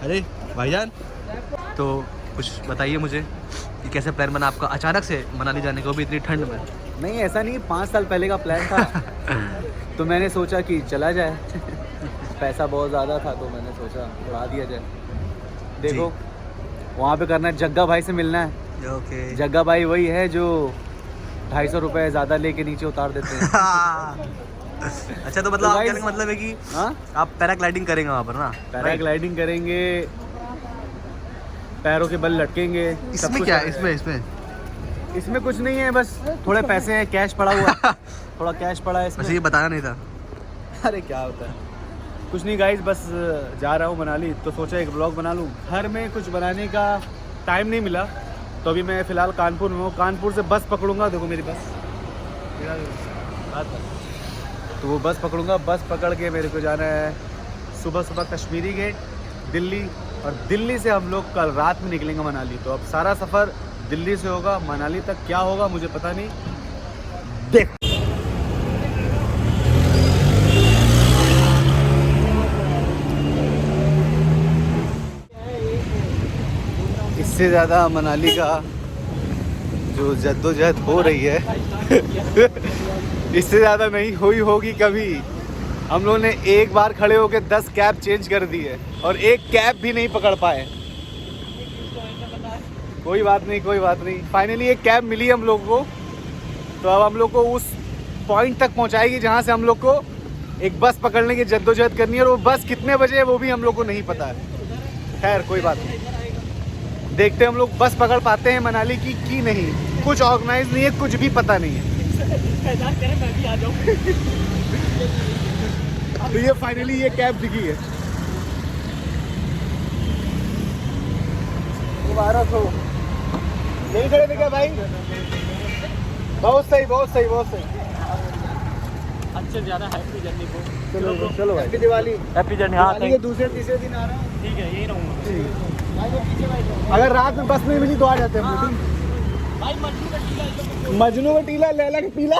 अरे भाईजान, तो कुछ बताइए मुझे कि कैसे प्लान बना आपका अचानक से मनाली जाने को भी इतनी ठंड में? नहीं ऐसा नहीं, 5 साल पहले का प्लान था। तो मैंने सोचा कि चला जाए। पैसा बहुत ज़्यादा था तो मैंने सोचा उड़ा दिया जाए। देखो वहाँ पे करना है, जग्गा भाई से मिलना है। ओके। जग्गा भाई वही है जो 250 रुपये ज़्यादा लेके नीचे उतार देते हैं। अच्छा, तो मतलब आप कहने का मतलब है कि हाँ, आप पैराग्लाइडिंग करेंगे वहाँ पर ना? पैराग्लाइडिंग करेंगे, पैरों के बल लटकेंगे। इसमें क्या है? इसमें कुछ नहीं है, बस थोड़े पैसे हैं, कैश पड़ा हुआ है। थोड़ा कैश पड़ा है इसमें। ये बताना नहीं था। अरे क्या होता है, कुछ नहीं गाइस, बस जा रहा हूँ मनाली तो सोचा एक ब्लॉग बना लूँ। घर में कुछ बनाने का टाइम नहीं मिला तो अभी मैं फ़िलहाल कानपुर में हूँ। कानपुर से बस पकड़ूंगा, देखो मेरी बस, तो वो बस पकड़ूंगा। बस पकड़ के मेरे को जाना है सुबह सुबह कश्मीरी गेट दिल्ली, और दिल्ली से हम लोग कल रात में निकलेंगे मनाली। तो अब सारा सफ़र दिल्ली से होगा, मनाली तक क्या होगा मुझे पता नहीं, देख। इससे ज़्यादा मनाली का जो जद्दोजहद हो रही है इससे ज़्यादा नहीं हुई होगी कभी। हम लोगों ने एक बार खड़े होकर 10 कैब चेंज कर दी है और एक कैब भी नहीं पकड़ पाए। कोई बात नहीं, कोई बात नहीं, फाइनली एक कैब मिली हम लोग को। तो अब हम लोग को उस पॉइंट तक पहुंचाएगी जहां से हम लोग को एक बस पकड़ने की जद्दोजहद करनी है, और वो बस कितने बजे है वो भी हम लोग को नहीं पता है। खैर कोई बात नहीं, देखते हैं हम लोग बस पकड़ पाते हैं मनाली की कि नहीं। कुछ ऑर्गेनाइज नहीं है, कुछ भी पता नहीं है। तो ये फाइनली ये कैब दिखी है। 1200 नहीं खड़े थे क्या भाई? बहुत सही, बहुत सही, बहुत सही। अच्छे ज़्यादा हैप्पी जर्नी को। चलो चलो भाई, हैप्पी दिवाली। Happy journey. हाँ दिवाली के दूसरे तीसरे दिन आ रहा हूँ। ठीक है, यही रहूँगा। अगर रात में बस नहीं मिली तो आ जाते हैं हम लोग। भाई मजनू का टीला, लैला का पीला।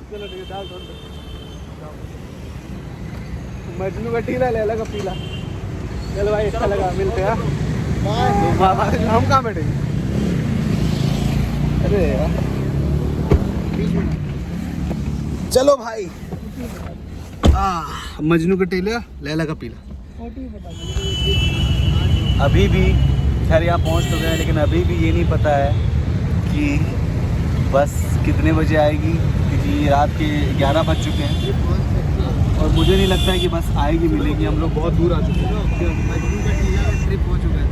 चलो ठीक है, डाल दो। मजनू का टीला, लैला का पीला। चलो भाई, अच्छा लगा, मिलते हैं। हम कहाँ बैठेंगे? अरे यार, चलो भाई। मजनू का टीला, लैला का पीला। अभी भी खैर यहाँ पहुँच तो गए, लेकिन अभी भी ये नहीं पता है कि बस कितने बजे आएगी, क्योंकि रात के 11 बज चुके हैं और मुझे नहीं लगता है कि बस आएगी, मिलेगी। हम लोग बहुत दूर आ चुके हैं। ट्रिप हो चुका है,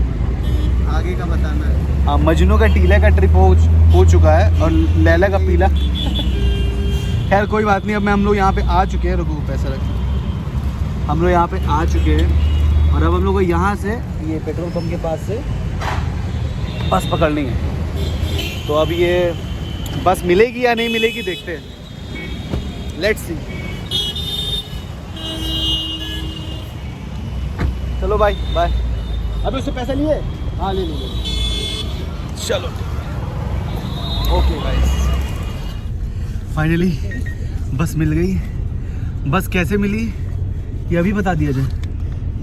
आगे का बताना है। हाँ, मजनू का टीला का ट्रिप हो चुका है और लैला का पीला। खैर कोई बात नहीं, अब हम लोग यहाँ पे आ चुके हैं। रुको, पैसा रख। हम लोग यहाँ पे आ चुके हैं और अब हम लोग को यहाँ से ये पेट्रोल पंप के पास से बस पकड़नी है। तो अब ये बस मिलेगी या नहीं मिलेगी, देखते हैं। Let's see. चलो भाई, बाय। अभी उससे पैसा लिए? हाँ ले लीजिए। चलो ओके गाइस, फाइनली बस मिल गई। बस कैसे मिली ये अभी बता दिया जाए।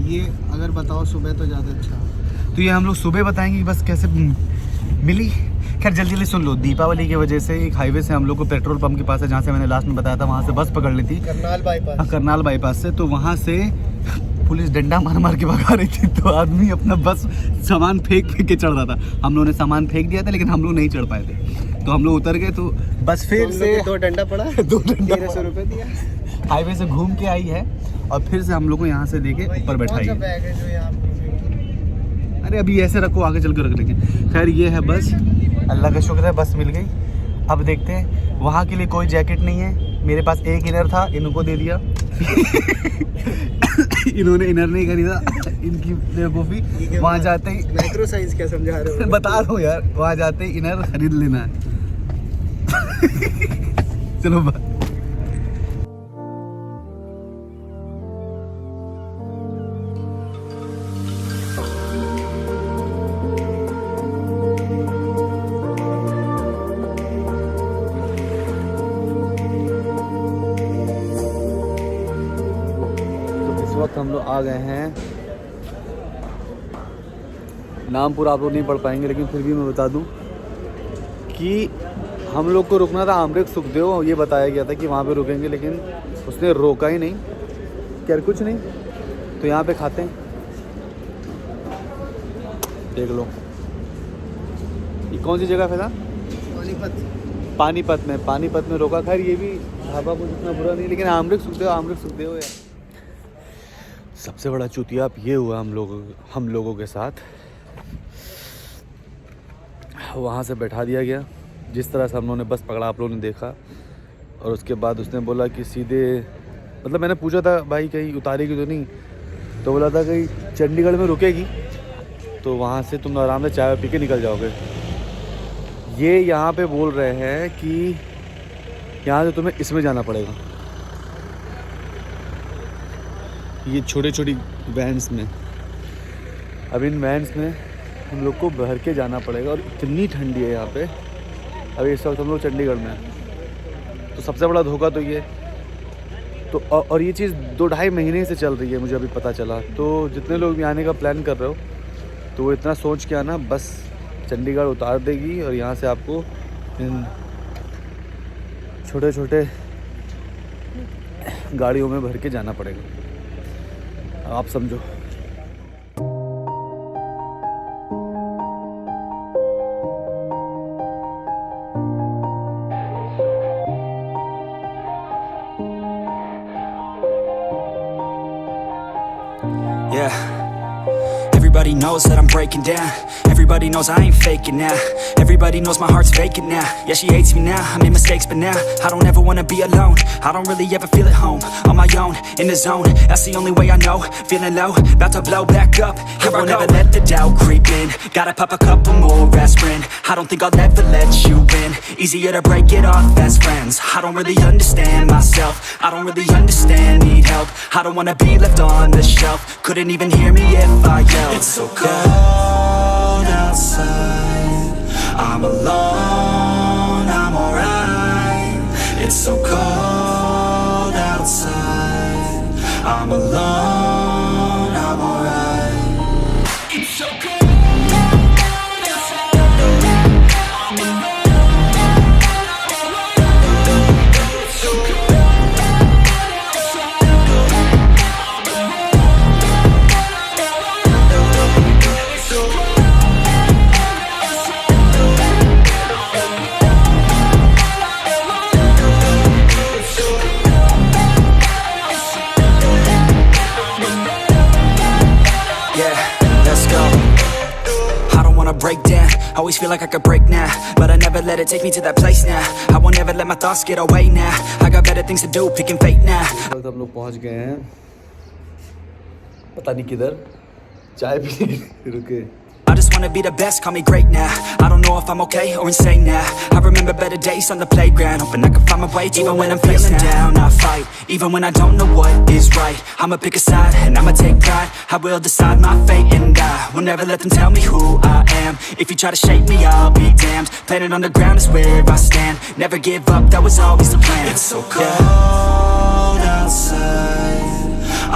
ये अगर बताओ सुबह तो ज़्यादा अच्छा। तो ये हम लोग सुबह बताएंगे कि बस कैसे मिली। खैर जल्दी जल्दी सुन लो, दीपावली की वजह से एक हाईवे से हम लोग को पेट्रोल पंप के पास है, जहाँ से मैंने लास्ट में बताया था, वहाँ से बस पकड़ ली थी। करनाल बाईपास। हाँ, करनाल बाईपास से। तो वहाँ से पुलिस डंडा मार मार के भगा रही थी, तो आदमी अपना बस सामान फेंक फेंक के चढ़ रहा था। हम लोगों ने सामान फेंक दिया था, लेकिन हम लोग नहीं चढ़ पाए थे। तो हम लोग उतर गए, तो बस फिर से 2 डंडा पड़ा। 2 डंडा 1300 रुपये दिया। हाईवे से घूम के आई है और फिर से हम लोग को यहाँ से लेके ऊपर बैठाई है। बैग है जो यहाँ पे? अरे अभी ऐसे रखो, आगे चल कर रख लेंगे। खैर ये है बस, अल्लाह का शुक्र है बस मिल गई। अब देखते हैं। वहाँ के लिए कोई जैकेट नहीं है, मेरे पास एक इनर था, इनको दे दिया। इन्होंने इनर नहीं खरीदा, इनकी बेवकूफ़ी। वहाँ जाते ही मैक्रो साइज क्या समझा रहे हो? बता दो यार, वहाँ जाते ही इनर खरीद लेना है। चलो बाय। वक्त हम लोग आ गए हैं, नाम पूरा आप लोग नहीं पढ़ पाएंगे लेकिन फिर भी मैं बता दूं कि हम लोग को रुकना था आमरेख सुखदेव, ये बताया गया था कि वहाँ पे रुकेंगे, लेकिन उसने रोका ही नहीं, क्या कुछ नहीं। तो यहाँ पे खाते हैं, देख लो ये कौन सी जगह है ना, पानीपत में रोका। खैर ये भी ढाबा कुछ इतना बुरा नहीं, लेकिन आमरेख सुखदेव यार। सबसे बड़ा चुतिया ये हुआ हम लोगों के साथ, वहाँ से बैठा दिया गया जिस तरह से हम लोगों ने बस पकड़ा, आप लोगों ने देखा। और उसके बाद उसने बोला कि सीधे, मतलब मैंने पूछा था भाई कहीं उतारेगी तो नहीं, तो बोला था कहीं चंडीगढ़ में रुकेगी तो वहाँ से तुम आराम से चाय पी के निकल जाओगे। ये यहाँ पे बोल रहे हैं कि यहाँ से तुम्हें इसमें जाना पड़ेगा, ये छोटी छोटी वैन्स में। अब इन वैन्स में हम लोग को भर के जाना पड़ेगा और इतनी ठंडी है यहाँ पे। अभी इस वक्त हम लोग चंडीगढ़ में हैं, तो सबसे बड़ा धोखा तो ये तो। और ये चीज़ 2-2.5 महीने से चल रही है, मुझे अभी पता चला। तो जितने लोग भी आने का प्लान कर रहे हो तो वो इतना सोच के आना, बस चंडीगढ़ उतार देगी और यहाँ से आपको इन छोटे छोटे गाड़ियों में भर के जाना पड़ेगा, आप समझो। Yeah, everybody knows that I'm breaking down. Everybody knows I ain't faking now. Everybody knows my heart's vacant now. Yeah, she hates me now, I made mistakes but now I don't ever wanna be alone. I don't really ever feel at home. On my own, in the zone, that's the only way I know. Feeling low, about to blow back up. Here I won't ever let the doubt creep in. Gotta pop a couple more aspirin. I don't think I'll ever let you in. Easier to break it off best friends. I don't really understand myself. I don't really understand, need help. I don't wanna be left on the shelf. Couldn't even hear me if I yelled. It's so cold outside, I'm alone, I'm alright. It's so cold outside, I'm alone, I'm alright. It's so cold outside, I'm alone, it's so cold outside, I'm alone. Break down, always feel like I could break now, but I never let it take me to that place now. I won't ever let my thoughts get away now. I got better things to do, picking fate now. अब हम लोग पहुंच गए हैं, पता नहीं किधर, चाय पी रुके। I just wanna be the best, call me great now. I don't know if I'm okay or insane now. I remember better days on the playground, hoping I can find my way. Even when I'm feeling down, I fight. Even when I don't know what is right, I'ma pick a side and I'ma take pride. I will decide my fate and I will never let them tell me who I am. If you try to shape me, I'll be damned. Planet on the ground is where I stand. Never give up, that was always the plan. It's so cold outside,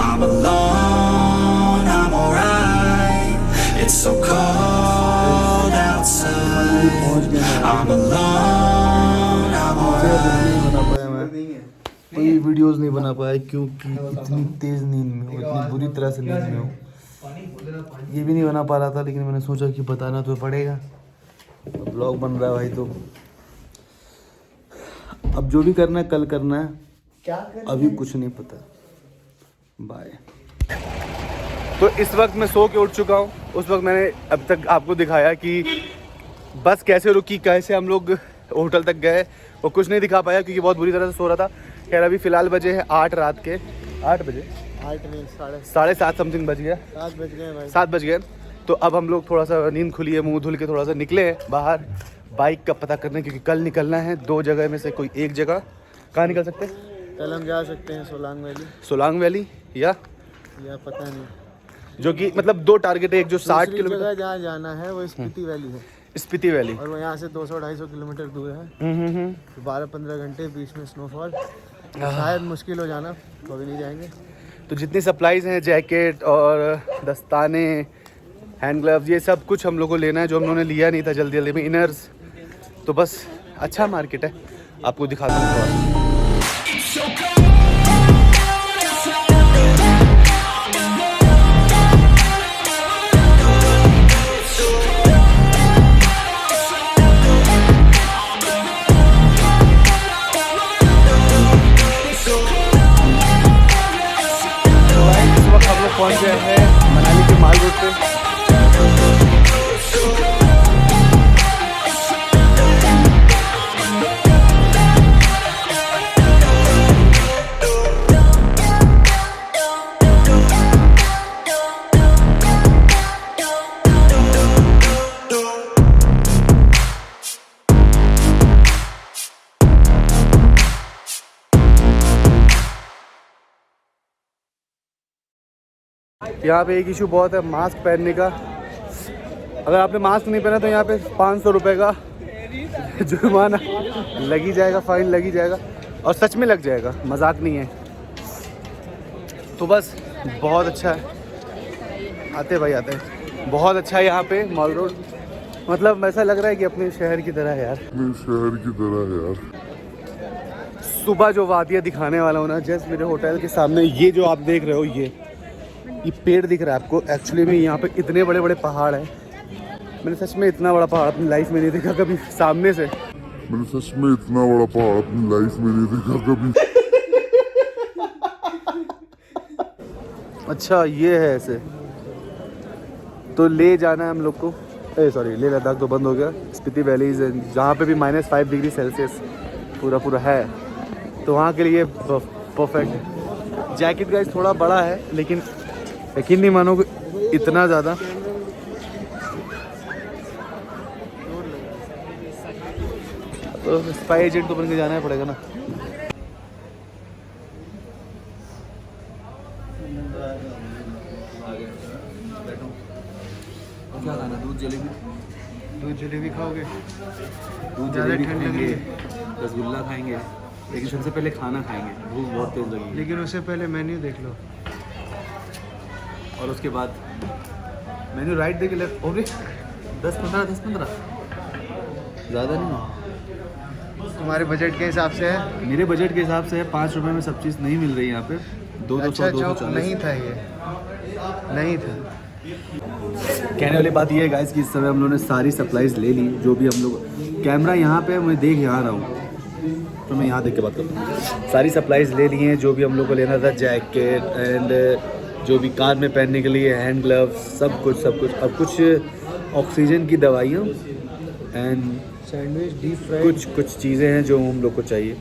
I'm alone, I'm alright. It's so cold outside, I'm alone, I'm alright. कोई videos नहीं बना पाया क्योंकि इतनी तेज़ नींद में हूँ, इतनी बुरी तरह से नींद में हूँ। ये भी नहीं बना पा रहा था, लेकिन मैंने सोचा कि बताना तो पड़ेगा, ब्लॉग बन रहा है भाई। तो अब जो भी करना है कल करना है, अभी कुछ नहीं पता। बाय। तो इस वक्त मैं सो के उठ चुका हूँ। उस वक्त मैंने अब तक आपको दिखाया कि बस कैसे रुकी, कैसे हम लोग होटल तक गए, वो कुछ नहीं दिखा पाया क्योंकि बहुत बुरी तरह से सो रहा था। खैर अभी फ़िलहाल बजे है 8 रात के 8 बजे, 8 नहीं 7:30 समथिंग बज गया, 7 बज गए भाई। 7 बज गए। तो अब हम लोग थोड़ा सा नींद खुली है, मुँह धुल के थोड़ा सा निकले हैं बाहर बाइक का पता करने, क्योंकि कल निकलना है 2 जगह में से कोई एक जगह। कहाँ निकल सकते हैं? कल हम जा सकते हैं सोलांग वैली या पता नहीं, जो कि मतलब 2 टारगेट है, एक जो 60 किलोमीटर जहाँ जाना है वो स्पीति वैली है, स्पीति वैली, और वो यहाँ से 200-250 किलोमीटर दूर है। 12-15 घंटे बीच में स्नोफॉल, शायद मुश्किल हो जाना, तो अभी नहीं जाएंगे। तो जितनी सप्लाईज़ हैं, जैकेट और दस्ताने, हैंड ग्लव्स, ये सब कुछ हम लोग को लेना है जो हम लोगों ने लिया नहीं था जल्दी जल्दी में, इनर्स। तो बस अच्छा मार्केट है, आपको दिखाता हूँ थोड़ा। पहुंच गए हैं मनाली के माल रोड पे। यहाँ पे एक इशू बहुत है मास्क पहनने का। अगर आपने मास्क नहीं पहना तो यहाँ पे 500 रुपये का जुर्माना लग ही जाएगा, फाइन लग ही जाएगा, और सच में लग जाएगा, मजाक नहीं है। तो बस बहुत अच्छा है, आते भाई आते हैं, बहुत अच्छा है यहाँ पे मॉल रोड। मतलब ऐसा लग रहा है कि अपने शहर की तरह है यार, सुबह जो वादियाँ दिखाने वाला हूँ ना, जस्ट मेरे होटल के सामने ये जो आप देख रहे हो, ये पेड़ दिख रहा है आपको। एक्चुअली में यहाँ पे इतने बड़े बड़े पहाड़ हैं, मैंने सच में इतना बड़ा पहाड़ अपनी लाइफ में नहीं देखा कभी सामने से। मैंने सच में इतना बड़ा पहाड़ अपनी लाइफ में नहीं देखा कभी। अच्छा ये है ऐसे, तो ले जाना है हम लोग को, सॉरी लेह लद्दाख तो बंद हो गया, स्पीति वैली जहाँ पे भी -5 डिग्री सेल्सियस पूरा है, तो वहाँ के लिए परफेक्ट है। जैकेट गाइस थोड़ा बड़ा है, लेकिन यकीन नहीं मानोगे इतना ज़्यादा। तो स्पाई एजेंट तो बन के जाना ही पड़ेगा ना। क्या खाना, दूध जलेबी खाओगे? दूध जलेबी खाएंगे, रसगुल्ला खाएंगे, लेकिन सबसे पहले खाना खाएंगे, भूख बहुत तेज लगी। लेकिन उससे पहले मेन्यू देख लो, और उसके बाद मेन्यू राइट देख ले। ओके 10-15 ज़्यादा नहीं, तुम्हारे बजट के हिसाब से है? मेरे बजट के हिसाब से है। 5 रुपये में सब चीज़ नहीं मिल रही यहाँ पे। 200 नहीं था, ये नहीं था। कहने वाली बात ये है गाइस कि इस समय हम लोगों ने सारी सप्लाईज ले ली, जो भी हम लोग, कैमरा यहाँ पे मैं देख यहाँ रहा हूँ, तो मैं यहाँ देख के बात करता हूँ। सारी सप्लाईज ले ली हैं जो भी हम लोग को लेना था, जैकेट एंड जो भी कार में पहनने के लिए, हैंड ग्लव्स, सब कुछ। अब कुछ ऑक्सीजन की दवाइयाँ एंड सैंडविच, डीप फ्राई, कुछ चीज़ें हैं जो हम लोग को चाहिए।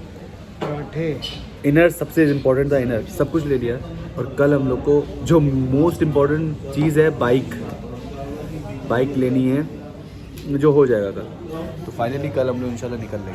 पराठे, इनर सबसे इम्पोर्टेंट था, इनर सब कुछ ले लिया। और कल हम लोग को जो मोस्ट इम्पोर्टेंट चीज़ है, बाइक लेनी है, जो हो जाएगा कल। तो फाइनली कल हम लोग इंशाल्लाह निकल लेंगे।